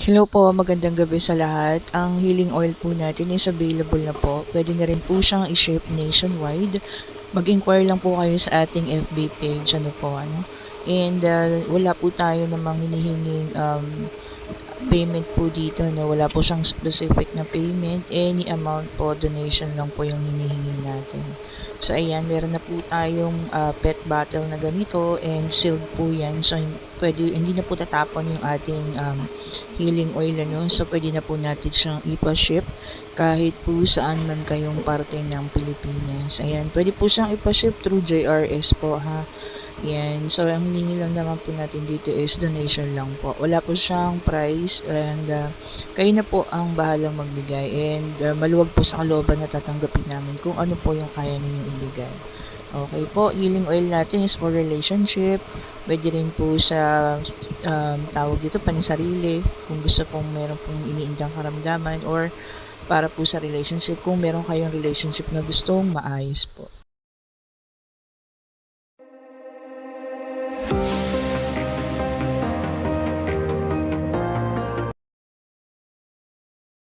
Hello po, magandang gabi sa lahat. Ang healing oil po natin is available na po. Pwede na rin po siyang i-ship nationwide. Mag-inquire lang po kayo sa ating FB page, ano po, ano. And wala po tayo namang hinihinging payment po dito, no. Wala po siyang specific na payment. Any amount po, donation lang po yung hinihingi natin. So, ayan, meron na po tayong pet bottle na ganito and sealed po yan. So, pwede, hindi na po tatapon yung ating healing oil, ano. So, pwede na po natin siyang ipa-ship kahit po saan man kayong parte ng Pilipinas. Ayan, pwede po siyang ipa-ship through JRS po, ha. Yan. So, ang hiningi lang naman po natin dito is donation lang po. Wala po siyang price and kayo na po ang bahalang magbigay and maluwag po sa kalooban na tatanggapin namin kung ano po yung kaya ninyong ibigay. Okay po, healing oil natin is for relationship. Pwede rin po sa tawag dito, pansarili. Kung gusto pong meron pong iniindang karamdaman or para po sa relationship kung meron kayong relationship na gustong maayos po.